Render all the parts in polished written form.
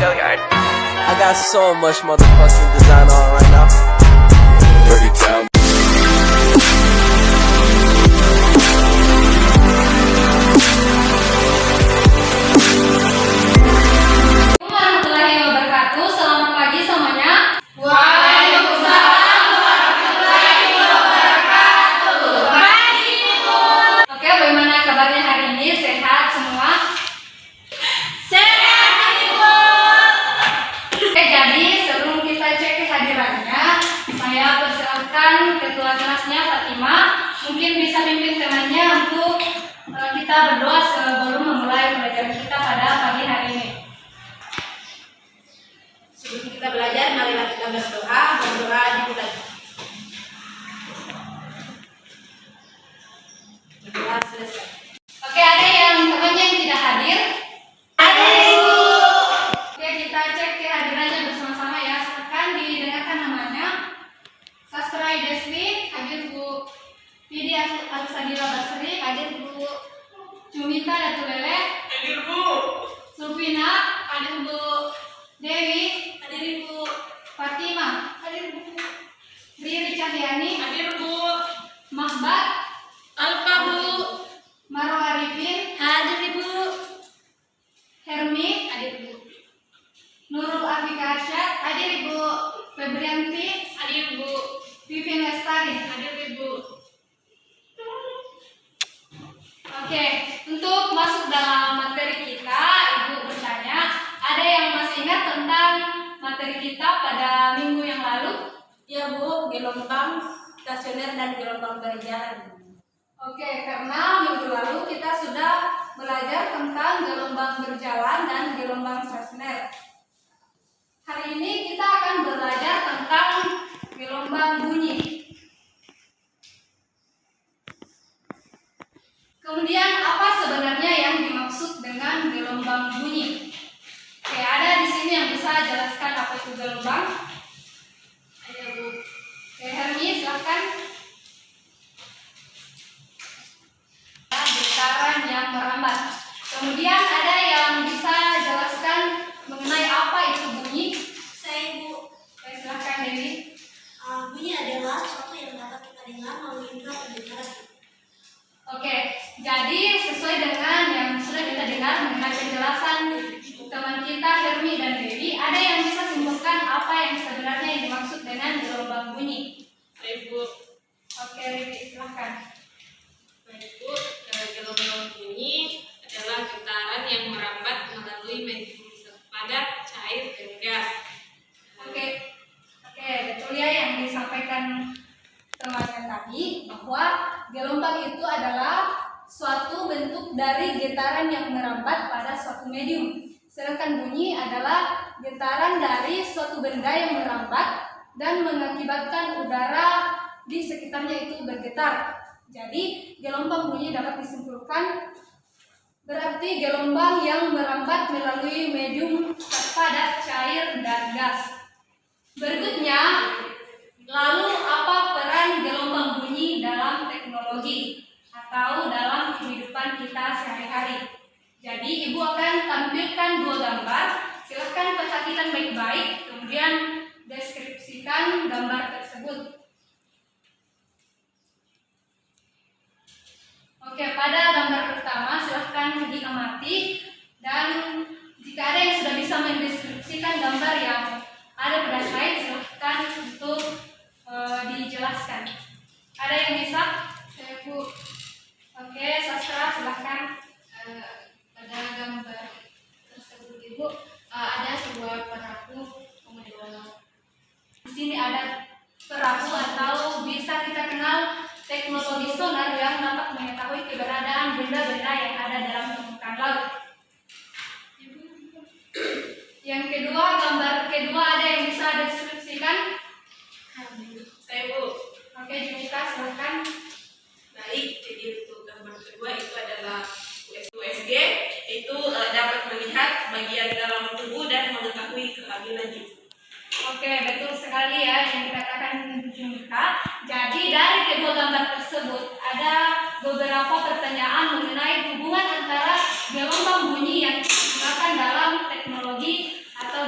I got so much motherfucking design on right now. Dirty town. Warahmatullahi wabarakatuh. Selamat pagi semuanya. Oke, bagaimana kabarnya hari ini? Sehat semua? Jadi sebelum kita cek kehadirannya, saya persilahkan ketua kelasnya Fatima mungkin bisa pimpin temannya untuk kita berdoa sebelum memulai pelajaran kita pada pagi hari ini. Sebelum kita belajar, marilah kita berdoa dimulai. Berdoa selesai. Oke, ada yang temannya yang tidak hadir? Ada, Ibu. Oke, kita cek kehadirannya bersama-sama ya. Silakan didengarkan namanya. Sastra Deswi, hadir Bu Pidi Alsadila Basri, hadir Bu Jumita Datulele, Hadir, Bu. Sulfina, hadir Bu Dewi, Hadir, Bu. Fatima, Hadir, Bu. Riri Cahyani, Hadir, Bu. Mahbat, Alfa, Bu. Maro Arifin, Hadir, Bu. Hermi, Hadir, Bu. Nurul Afika Arsyad, hadir Bu Febrianti, Hadir, Bu. Vivin Lestari. Hadir, Bu. Oke, untuk masuk dalam materi kita, Ibu bertanya, ada yang masih ingat tentang materi kita pada minggu yang lalu? Ya, Bu, gelombang stasioner dan gelombang berjalan. Oke, karena minggu lalu kita sudah belajar tentang gelombang berjalan dan gelombang stasioner. Hari ini kita akan belajar tentang gelombang bunyi. Kemudian apa sebenarnya yang dimaksud dengan gelombang bunyi? Oke, ada di sini yang bisa jelaskan apa itu gelombang? Ayo, Bu. Oke, Hermi, silakan. Getaran yang merambat. Kemudian ada yang bisa jelaskan mengenai apa itu bunyi? Saya, Bu. Oke, silakan Dewi. Bunyi adalah sesuatu yang dapat kita dengar melalui indera pendengaran. Oke, jadi sesuai dengan yang sudah kita dengar mengenai penjelasan teman kita Hermi dan Dewi, ada yang bisa simpulkan apa yang sebenarnya yang dimaksud dengan gelombang bunyi? Baik, Bu. Oke, Riri, silahkan. Baik, Bu. Gelombang bunyi adalah getaran yang merambat melalui medium padat, cair, dan gas. Oke, betul ya yang disampaikan temannya tadi, bahwa gelombang itu adalah suatu bentuk dari getaran yang merambat pada suatu medium. Sedangkan bunyi adalah getaran dari suatu benda yang merambat dan mengakibatkan udara di sekitarnya itu bergetar. Jadi, gelombang bunyi dapat disimpulkan berarti gelombang yang merambat melalui medium padat, cair, dan gas. Berikutnya, lalu apa peran gelombang bunyi dalam teknologi atau dalam kehidupan kita sehari-hari? Jadi, Ibu akan tampilkan dua gambar. Silahkan perhatikan baik-baik, kemudian deskripsikan gambar tersebut. Oke, pada gambar pertama silahkan diamati, dan jika ada yang sudah bisa mendeskripsikan gambar yang ada pada slide, silahkan untuk dijelaskan. Ada yang bisa? Saya, Bu. Oke, Sastra, silahkan. Pada gambar tersebut, Ibu, ada sebuah perahu, kemudian Di sini ada perahu atau bisa kita kenal teknologi sonar yang dapat mengetahui keberadaan benda-benda yang ada dalam permukaan laut. Yang kedua, gambar kedua ada yang bisa deskripsikan? Saya, Bu. Oke, Jumita, silakan. Baik, jadi untuk gambar kedua itu adalah USG, itu dapat melihat bagian dalam tubuh dan mengetahui kehamilannya. Oke, betul sekali ya yang dikatakan Jumita. Jadi dari kedua gambar tersebut ada beberapa pertanyaan mengenai hubungan antara gelombang bunyi yang digunakan dalam teknologi atau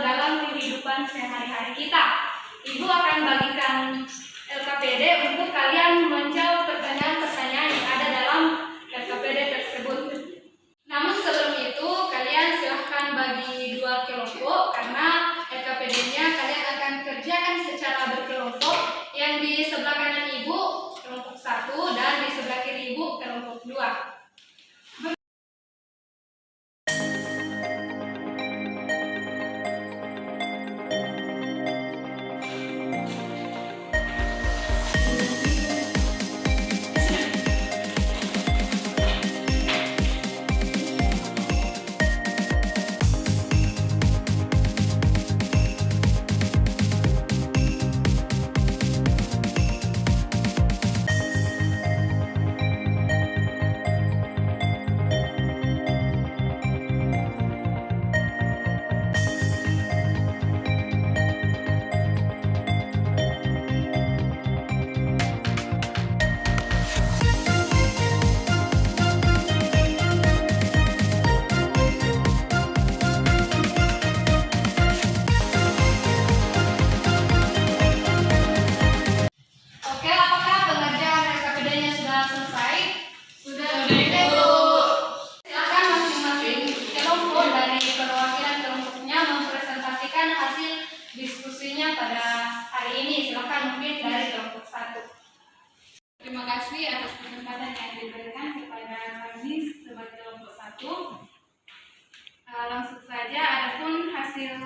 Langsung saja, adapun hasil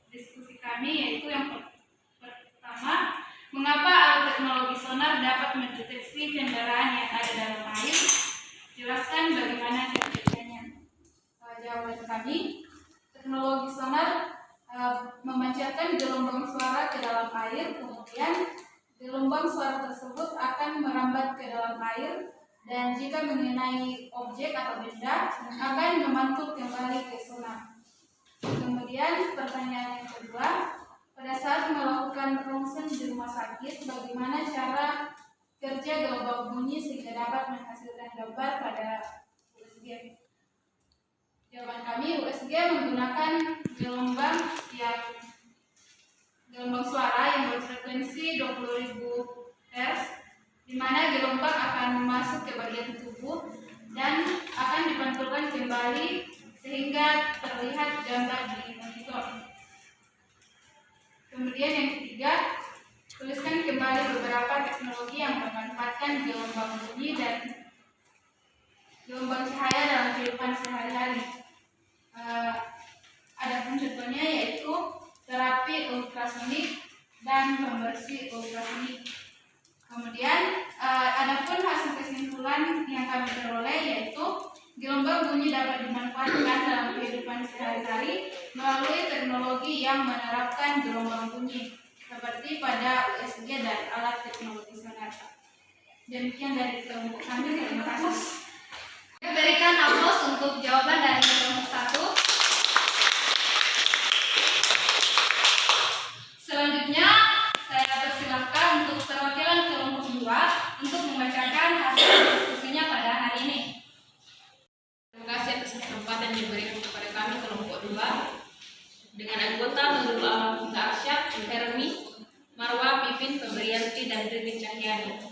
diskusi kami yaitu yang pertama, mengapa alat teknologi sonar dapat mendeteksi kendaraan yang ada dalam air? Jelaskan bagaimana kerjanya. Jawaban kami, teknologi sonar memancarkan gelombang suara ke dalam air, kemudian gelombang suara tersebut akan merambat ke dalam air dan jika mengenai objek atau benda akan memantul kembali ke sonar. Kemudian pertanyaan yang kedua, pada saat melakukan ronsen di rumah sakit, bagaimana cara kerja gelombang bunyi sehingga dapat menghasilkan gambar pada USG? Jawaban kami, USG menggunakan gelombang suara yang berfrekuensi 20.000 Hz, di mana gelombang akan masuk ke bagian tubuh dan akan dipantulkan kembali sehingga terlihat gambar di monitor. Kemudian yang ketiga, tuliskan kembali beberapa teknologi yang memanfaatkan gelombang bunyi dan gelombang cahaya dalam kehidupan sehari-hari. Ada contohnya yaitu terapi ultrasonik dan pembersih ultrasonik. Kemudian adapun hasil kesimpulan yang kami peroleh yaitu gelombang bunyi dapat dimanfaatkan dalam kehidupan sehari-hari melalui teknologi yang menerapkan gelombang bunyi seperti pada USG dan alat teknologi sonar. Demikian dari kelompok kami, terima kasih. Berikan aplaus untuk jawaban dari kelompok 1. Selanjutnya, saya persilahkan untuk perwakilan kelompok 2 untuk membacakan hasil diskusinya pada hari ini. Terima kasih atas kesempatan yang diberikan kepada kami kelompok 2 dengan anggota Nurul Alam Arsyad, Hermi, Marwa, Pipin, Febrianti, dan Rini Cahyani.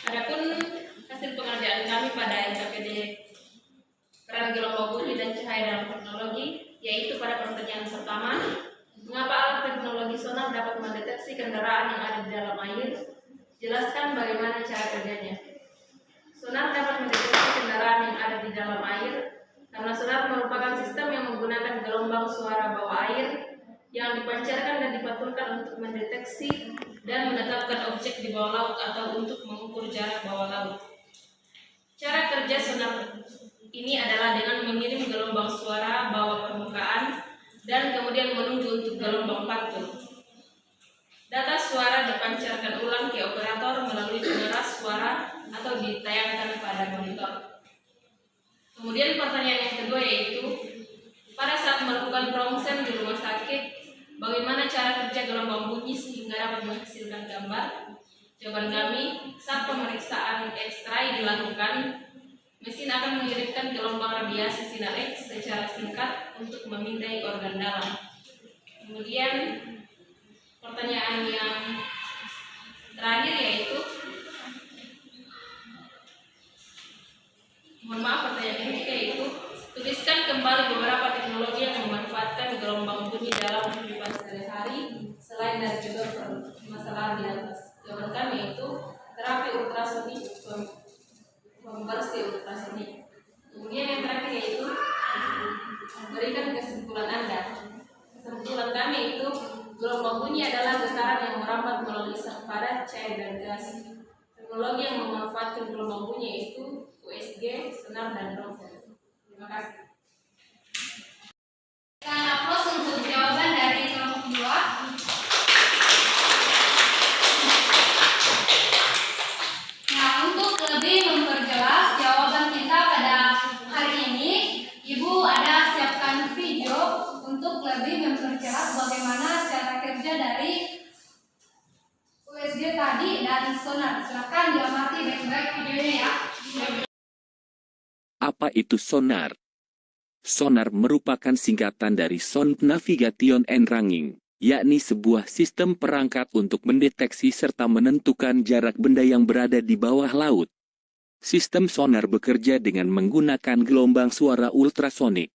Adapun hasil pengerjaan kami pada NKPD peran gelombang bunyi dan cahaya dalam teknologi, yaitu pada pertanyaan pertama, mengapa alat teknologi sonar dapat mendeteksi kendaraan yang ada di dalam air? Jelaskan bagaimana cara kerjanya. Sonar dapat mendeteksi kendaraan yang ada di dalam air karena sonar merupakan sistem yang menggunakan gelombang suara bawah air yang dipancarkan dan dipantulkan untuk mendeteksi dan menetapkan objek di bawah laut atau untuk mengukur jarak bawah laut. Cara kerja sonar ini adalah dengan mengirim gelombang suara bawah permukaan dan kemudian menunggu untuk gelombang pantul. Data suara dipancarkan ulang ke operator melalui pengeras suara atau ditayangkan pada monitor. Kemudian pertanyaan yang kedua yaitu, pada saat melakukan ronsen di rumah sakit, bagaimana cara kerja gelombang bunyi sehingga dapat menghasilkan gambar? Jawaban kami, saat pemeriksaan X-ray dilakukan, mesin akan mengirimkan gelombang radiasi sinar X secara singkat untuk memindai organ dalam. Kemudian pertanyaan yang terakhir yaitu, pertanyaan ketiga yaitu, tuliskan kembali beberapa teknologi yang memanfaatkan gelombang bunyi dalam kehidupan sehari-hari selain dari judul permasalahan di atas. Jawaban kami itu terapi ultrasonik, pembersih ultrasonik. Kemudian yang terakhir yaitu berikan kesimpulan Anda. Kesimpulan kami itu gelombang bunyi adalah getaran yang merambat melalui sang padat, cair, dan gas. Teknologi yang memanfaatkan gelombang bunyi yaitu USG, sonar, dan ronsen. Terima kasih. Berikan aplaus untuk jawaban dari kelompok 2. Nah, untuk lebih memperjelas jawaban kita pada hari ini, Ibu ada siapkan video untuk lebih memperjelas bagaimana cara kerja dari USG tadi dan sonar. Silakan diamati baik-baik videonya ya. Apa itu sonar? Sonar merupakan singkatan dari Sound Navigation and Ranging, yakni sebuah sistem perangkat untuk mendeteksi serta menentukan jarak benda yang berada di bawah laut. Sistem sonar bekerja dengan menggunakan gelombang suara ultrasonik.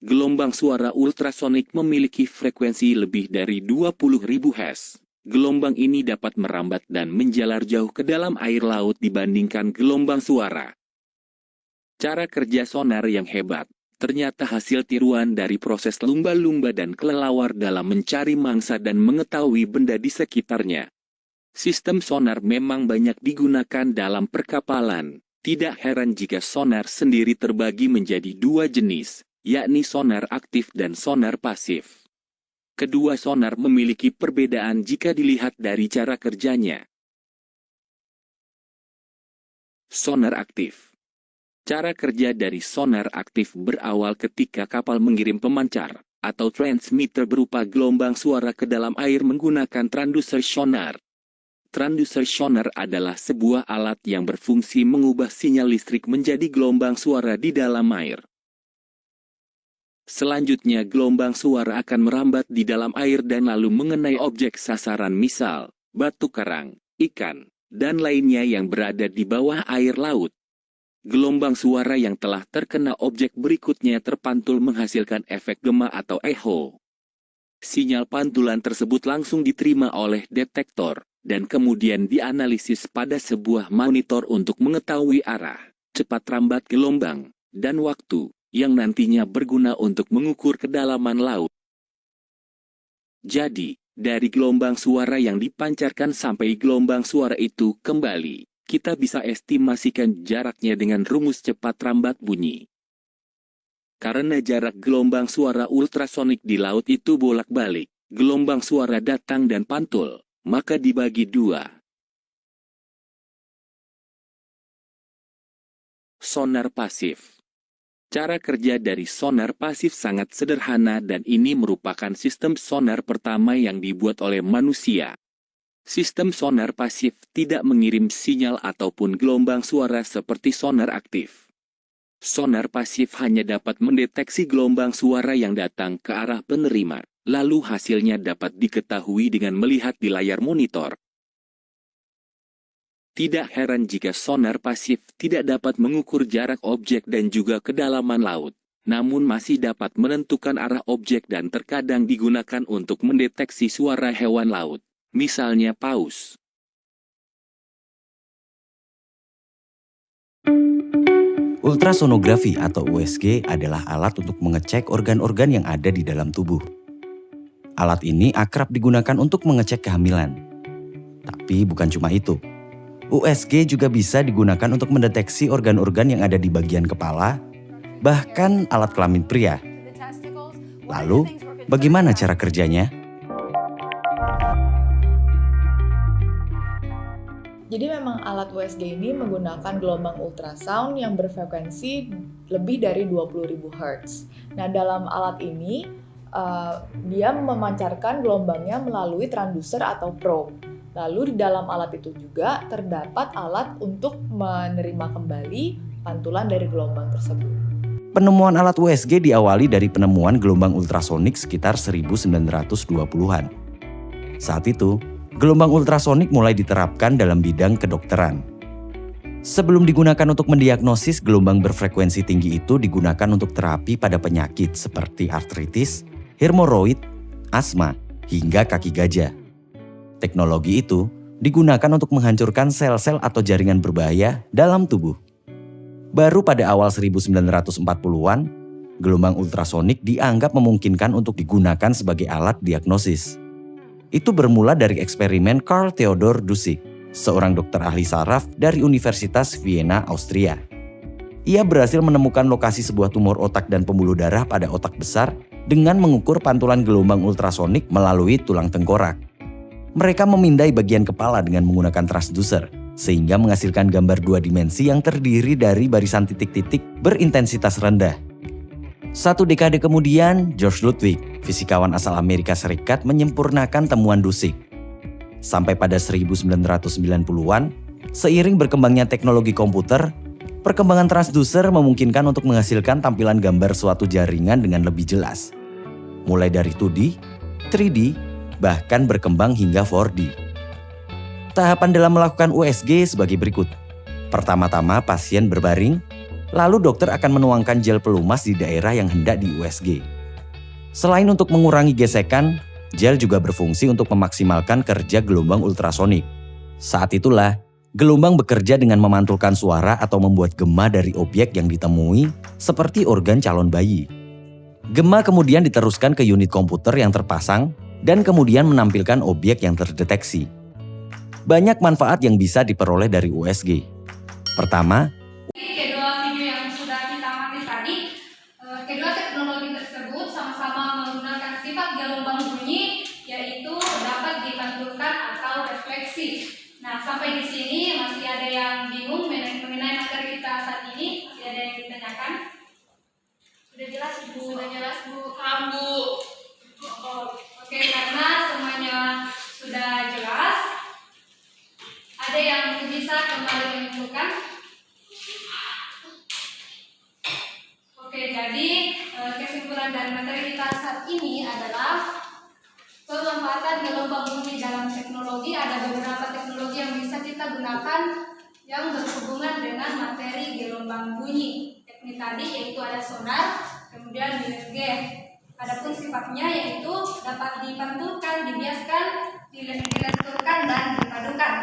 Gelombang suara ultrasonik memiliki frekuensi lebih dari 20.000 Hz. Gelombang ini dapat merambat dan menjalar jauh ke dalam air laut dibandingkan gelombang suara. Cara kerja sonar yang hebat ternyata hasil tiruan dari proses lumba-lumba dan kelelawar dalam mencari mangsa dan mengetahui benda di sekitarnya. Sistem sonar memang banyak digunakan dalam perkapalan. Tidak heran jika sonar sendiri terbagi menjadi dua jenis, yakni sonar aktif dan sonar pasif. Kedua sonar memiliki perbedaan jika dilihat dari cara kerjanya. Sonar aktif. Cara kerja dari sonar aktif berawal ketika kapal mengirim pemancar atau transmitter berupa gelombang suara ke dalam air menggunakan transducer sonar. Transducer sonar adalah sebuah alat yang berfungsi mengubah sinyal listrik menjadi gelombang suara di dalam air. Selanjutnya gelombang suara akan merambat di dalam air dan lalu mengenai objek sasaran misal batu karang, ikan, dan lainnya yang berada di bawah air laut. Gelombang suara yang telah terkena objek berikutnya terpantul menghasilkan efek gema atau echo. Sinyal pantulan tersebut langsung diterima oleh detektor, dan kemudian dianalisis pada sebuah monitor untuk mengetahui arah, cepat rambat gelombang, dan waktu, yang nantinya berguna untuk mengukur kedalaman laut. Jadi, dari gelombang suara yang dipancarkan sampai gelombang suara itu kembali, kita bisa estimasikan jaraknya dengan rumus cepat rambat bunyi. Karena jarak gelombang suara ultrasonik di laut itu bolak-balik, gelombang suara datang dan pantul, maka dibagi dua. Sonar pasif. Cara kerja dari sonar pasif sangat sederhana dan ini merupakan sistem sonar pertama yang dibuat oleh manusia. Sistem sonar pasif tidak mengirim sinyal ataupun gelombang suara seperti sonar aktif. Sonar pasif hanya dapat mendeteksi gelombang suara yang datang ke arah penerima, lalu hasilnya dapat diketahui dengan melihat di layar monitor. Tidak heran jika sonar pasif tidak dapat mengukur jarak objek dan juga kedalaman laut, namun masih dapat menentukan arah objek dan terkadang digunakan untuk mendeteksi suara hewan laut. Misalnya paus. Ultrasonografi atau USG adalah alat untuk mengecek organ-organ yang ada di dalam tubuh. Alat ini akrab digunakan untuk mengecek kehamilan. Tapi bukan cuma itu. USG juga bisa digunakan untuk mendeteksi organ-organ yang ada di bagian kepala, bahkan alat kelamin pria. Lalu, bagaimana cara kerjanya? Jadi memang alat USG ini menggunakan gelombang ultrasound yang berfrekuensi lebih dari 20.000 Hz. Nah, dalam alat ini, dia memancarkan gelombangnya melalui transducer atau probe. Lalu di dalam alat itu juga terdapat alat untuk menerima kembali pantulan dari gelombang tersebut. Penemuan alat USG diawali dari penemuan gelombang ultrasonik sekitar 1920-an. Saat itu, gelombang ultrasonik mulai diterapkan dalam bidang kedokteran. Sebelum digunakan untuk mendiagnosis, gelombang berfrekuensi tinggi itu digunakan untuk terapi pada penyakit seperti artritis, hemoroid, asma, hingga kaki gajah. Teknologi itu digunakan untuk menghancurkan sel-sel atau jaringan berbahaya dalam tubuh. Baru pada awal 1940-an, gelombang ultrasonik dianggap memungkinkan untuk digunakan sebagai alat diagnosis. Itu bermula dari eksperimen Carl Theodor Dussig, seorang dokter ahli saraf dari Universitas Vienna, Austria. Ia berhasil menemukan lokasi sebuah tumor otak dan pembuluh darah pada otak besar dengan mengukur pantulan gelombang ultrasonik melalui tulang tengkorak. Mereka memindai bagian kepala dengan menggunakan transducer, sehingga menghasilkan gambar dua dimensi yang terdiri dari barisan titik-titik berintensitas rendah. 1 dekade kemudian, George Ludwig, fisikawan asal Amerika Serikat, menyempurnakan temuan Dussig. Sampai pada 1990-an, seiring berkembangnya teknologi komputer, perkembangan transducer memungkinkan untuk menghasilkan tampilan gambar suatu jaringan dengan lebih jelas. Mulai dari 2D, 3D, bahkan berkembang hingga 4D. Tahapan dalam melakukan USG sebagai berikut. Pertama-tama pasien berbaring, lalu dokter akan menuangkan gel pelumas di daerah yang hendak di USG. Selain untuk mengurangi gesekan, gel juga berfungsi untuk memaksimalkan kerja gelombang ultrasonik. Saat itulah, Gelombang bekerja dengan memantulkan suara atau membuat gema dari objek yang ditemui, seperti organ calon bayi. Gema kemudian diteruskan ke unit komputer yang terpasang dan kemudian menampilkan objek yang terdeteksi. Banyak manfaat yang bisa diperoleh dari USG. Pertama, Kedua video yang sudah kita amati tadi, kedua teknologi tersebut sama-sama menggunakan sifat gelombang bunyi, yaitu dapat dipantulkan atau refleksi. Nah, sampai di sini masih ada yang bingung mengenai materi kita saat ini? Masih ada yang ditanyakan? Sudah jelas, Bu? Sudah jelas, Bu. Paham, Bu. Oke, karena semuanya sudah jelas, ada yang bisa kembali menyimpulkan? Oke, jadi kesimpulan dari materi kita saat ini adalah pemanfaatan gelombang bunyi dalam teknologi. Ada beberapa teknologi yang bisa kita gunakan yang berhubungan dengan materi gelombang bunyi. Teknik tadi yaitu ada sonar, kemudian USG. Adapun sifatnya yaitu dapat dipantulkan, dibiaskan, dilenturkan, dan dipadukan.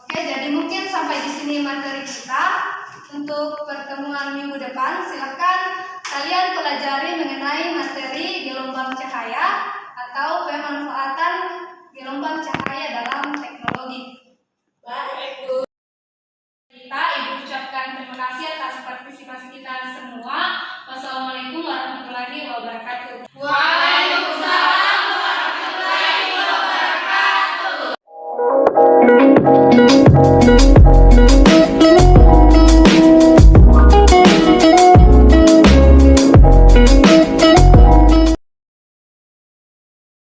Oke, jadi mungkin sampai di sini materi kita. Untuk pertemuan minggu depan, silakan kalian pelajari mengenai materi gelombang cahaya atau pemanfaatan gelombang cahaya dalam teknologi. Baik, Bu. Ibu ucapkan terima kasih atas partisipasi kita semua. Wassalamualaikum warahmatullahi wabarakatuh.